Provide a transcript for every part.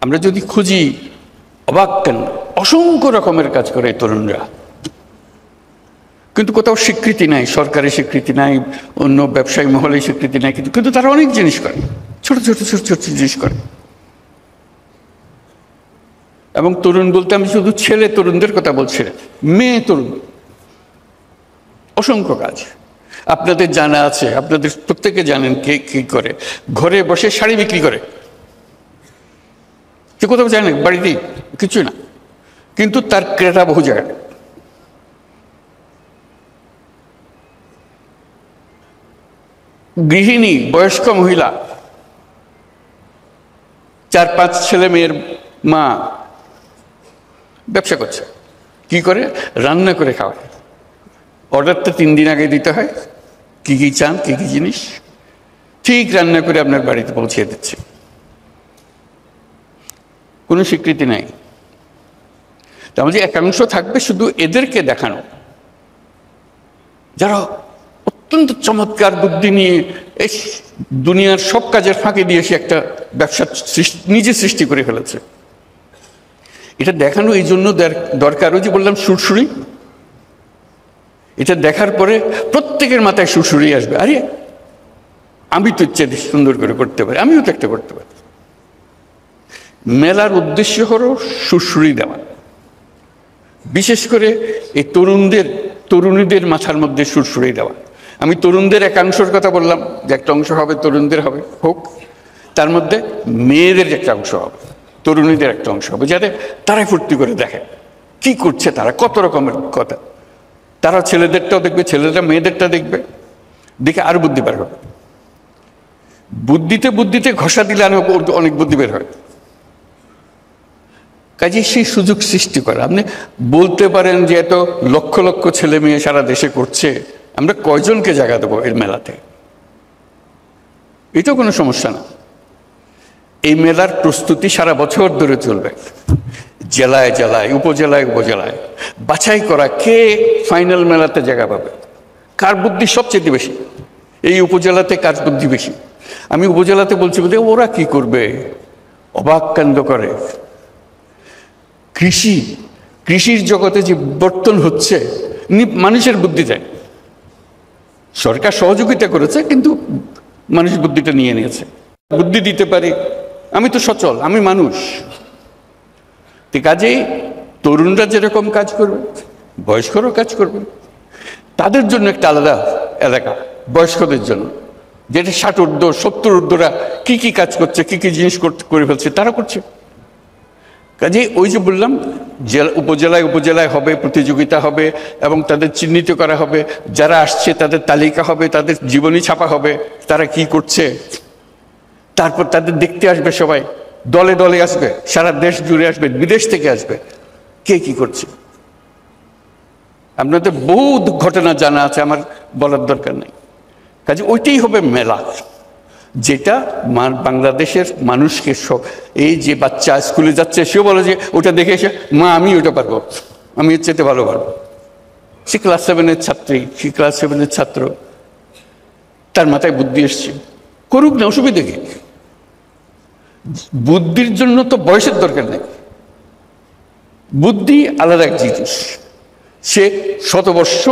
আমরা যদি খুঁজি, অবাক কেন, অসংখ্য রকমের কাজ করে এই তরুণরা, কিন্তু কোথাও স্বীকৃতি নাই, সরকারি স্বীকৃতি নাই, অন্য ব্যবসায়ী মহলে স্বীকৃতি নাই, কিন্তু তারা অনেক জিনিস করে, ছোট ছোট ছোট ছোট জিনিস করে। এবং তরুণ বলতে আমি শুধু ছেলে তরুণদের কথা বলছি না, মেয়ে তরুণ, অসংখ্য কাজ। আপনাদের জানা আছে, আপনাদের প্রত্যেকে জানেন কে কি করে। ঘরে বসে শাড়ি বিক্রি করে, কে কোথাও জানেন, বাড়িতেই কিছু না, কিন্তু তার ক্রেতা বহু জায়গায়। গৃহিণী, বয়স্ক মহিলা, 4-5 ছেলে মেয়ের মা ব্যবসা করছে। কি করে? রান্না করে খাওয়ায়। অর্ডারটা 3 দিন আগে দিতে হয়, কি কি চান, কি কি জিনিস, ঠিক রান্না করে আপনার বাড়িতে পৌঁছে দিচ্ছে। কোনো স্বীকৃতি নাই। তার মধ্যে একাংশ থাকবে শুধু এদেরকে দেখানো, যারা অত্যন্ত চমৎকার বুদ্ধি নিয়ে এই দুনিয়ার সব কাজের ফাঁকে দিয়ে সে একটা ব্যবসা নিজে সৃষ্টি করে ফেলেছে। এটা দেখানো এই জন্য দরকার, ওই যে বললাম সুরসুরি, এটা দেখার পরে প্রত্যেকের মাথায় সুরসুরি আসবে, আরে আমি তো ইচ্ছে সুন্দর করে করতে পারি, আমিও তো একটা করতে পারি। মেলার উদ্দেশ্য হলো সুরসুরি দেওয়া, বিশেষ করে এই তরুণীদের মাথার মধ্যে সুরসুরি দেওয়া। আমি তরুণদের একাংশের কথা বললাম, যে একটা অংশ হবে তরুণদের হবে, হোক, তার মধ্যে মেয়েদের একটা অংশ হবে, তরুণীদের একটা অংশ হবে, যাতে তারাই ফুর্তি করে দেখে কি করছে তারা, কত রকমের কথা। তারা ছেলেদেরটাও দেখবে, ছেলেরা মেয়েদেরটা দেখবে, দেখে আরো বুদ্ধি বের হবে। বুদ্ধিতে ঘষা দিলে অনেক বুদ্ধি বের হয়। কাজে সেই সুযোগ সৃষ্টি করা। আপনি বলতে পারেন যে এত লক্ষ লক্ষ ছেলে মেয়ে সারা দেশে করছে, আমরা কয়জনকে জায়গা দেবো এর মেলাতে? এটাও কোনো সমস্যা না। এই মেলার প্রস্তুতি সারা বছর ধরে চলবে, জেলায় জেলায়, উপজেলায় উপজেলায় বাছাই করা কে ফাইনাল মেলাতে জায়গা পাবে, কার বুদ্ধি সবচেয়ে বেশি, এই উপজেলাতে কার বুদ্ধি বেশি। আমি উপজেলাতে বলছি বলতে ওরা কি করবে, অবাক কাণ্ড করে। কৃষির জগতে যে বিবর্তন হচ্ছে, মানুষের বুদ্ধি দেয়। সরকার সহযোগিতা করেছে, কিন্তু মানুষ বুদ্ধিটা নিয়ে নিয়েছে। বুদ্ধি দিতে পারি, আমি তো সচল, আমি মানুষ। কাজেই তরুণরা যেরকম কাজ করবে, বয়স্করাও কাজ করবে। তাদের জন্য একটা আলাদা এলাকা, বয়স্কদের জন্য, যেটা 60 ঊর্ধ্ব 70 ঊর্ধ্বরা কি কি কাজ করছে, কি কি জিনিস করে ফেলছে, তারা করছে। কাজে ওই যে বললাম, উপজেলায় উপজেলায় হবে, প্রতিযোগিতা হবে, এবং তাদের চিহ্নিত করা হবে, যারা আসছে তাদের তালিকা হবে, তাদের জীবনী ছাপা হবে, তারা কি করছে। তারপর তাদের দেখতে আসবে সবাই, দলে দলে আসবে, সারা দেশ জুড়ে আসবে, বিদেশ থেকে আসবে, কে কি করছে। আপনাদের বহু ঘটনা জানা আছে, আমার বলার দরকার নেই। কাজে ওইটাই হবে মেলা, যেটা বাংলাদেশের মানুষকে সব, এই যে বাচ্চা স্কুলে যাচ্ছে সেও বলে যে ওটা দেখে এসে, মা আমি ওটা পারবো, আমি এর চেয়ে ভালো পারবো। সে ক্লাস 7-এর ছাত্রী, সে ক্লাস 7-এর ছাত্র, তার মাথায় বুদ্ধি এসছে, করুক না, অসুবিধা কি। বুদ্ধির জন্য তো বয়সের দরকার নেই, বুদ্ধি আলাদা এক জিনিস। সে 100 বর্ষ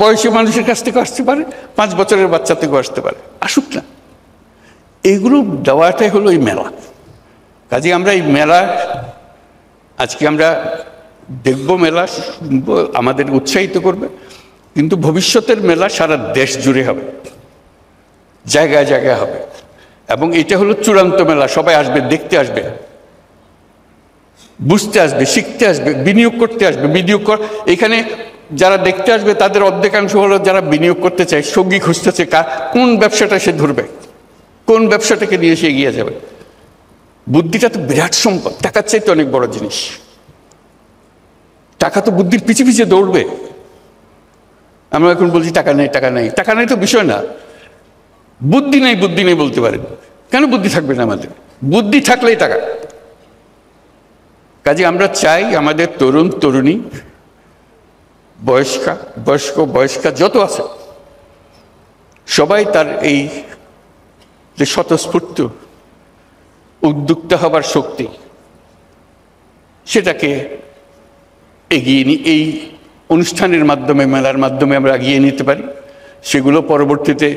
বয়সী মানুষের কাছ থেকে আসতে পারে, 5 বছরের বাচ্চা থেকেও আসতে পারে, আসুক না। এইগুলো দেওয়াটাই হলো এই মেলা। কাজে আমরা এই মেলা, আজকে আমরা দেখব, মেলা আমাদের উৎসাহিত করবে, কিন্তু ভবিষ্যতের মেলা সারা দেশ জুড়ে হবে, জায়গায় জায়গায় হবে। এবং এটা হলো চূড়ান্ত মেলা, সবাই আসবে, দেখতে আসবে, বুঝতে আসবে, শিখতে আসবে, বিনিয়োগ করতে আসবে। এখানে যারা দেখতে আসবে তাদের অর্ধেকাংশ হলো যারা বিনিয়োগ করতে চায়, সঙ্গী খুঁজতেছে, কোন ব্যবসাটা সে ধরবে, কোন ব্যবসাটাকে নিয়ে সে এগিয়ে যাবে। বুদ্ধিটা তো বিরাট সম্পদ, টাকার চাইতে অনেক বড় জিনিস। টাকা তো বুদ্ধির পিছে পিছে দৌড়বে। আমরা এখন বলছি টাকা নেই, টাকা নেই, টাকা নেই তো বিষয় না, বুদ্ধি নেই বলতে পারেন। কেন বুদ্ধি থাকবে না আমাদের? বুদ্ধি থাকলেই টাকা। কাজে আমরা চাই আমাদের তরুণ তরুণী, বয়স্কা যত আছে, সবাই তার এই যে স্বতঃস্ফূর্ত উদ্যোক্তা হবার শক্তি, সেটাকে এগিয়ে এই অনুষ্ঠানের মাধ্যমে, মেলার মাধ্যমে আমরা এগিয়ে নিতে পারি। সেগুলো পরবর্তীতে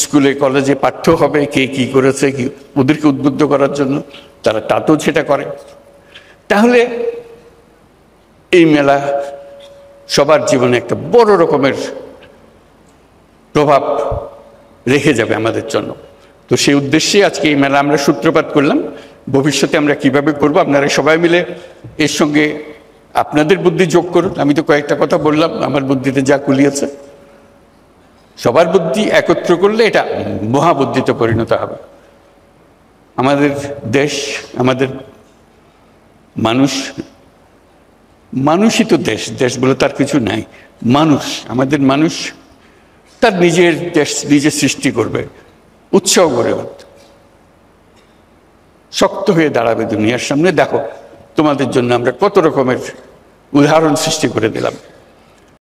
স্কুলে কলেজে পাঠ্য হবে, কে কি করেছে, কি ওদেরকে উদ্বুদ্ধ করার জন্য তারা তাতেও সেটা করে। তাহলে এই মেলা সবার জীবনে একটা বড় রকমের প্রভাব রেখে যাবে আমাদের জন্য। তো সেই উদ্দেশ্যে আজকে এই মেলা আমরা সূত্রপাত করলাম। ভবিষ্যতে আমরা কিভাবে করব, আপনারা সবাই মিলে এর সঙ্গে আপনাদের বুদ্ধি যোগ করুন। আমি তো কয়েকটা কথা বললাম, আমার বুদ্ধিতে যা কুলিয়েছে। সবার বুদ্ধি একত্র করলে এটা মহাবুদ্ধিতে পরিণত হবে। আমাদের দেশ, আমাদের মানুষই তো দেশ, দেশ বলে তার কিছু নাই। মানুষ, আমাদের মানুষ তার নিজের দেশ নিজে সৃষ্টি করবে, উৎসাহ করে শক্ত হয়ে দাঁড়াবে দুনিয়ার সামনে। দেখো তোমাদের জন্য আমরা কত রকমের উদাহরণ সৃষ্টি করে দিলাম।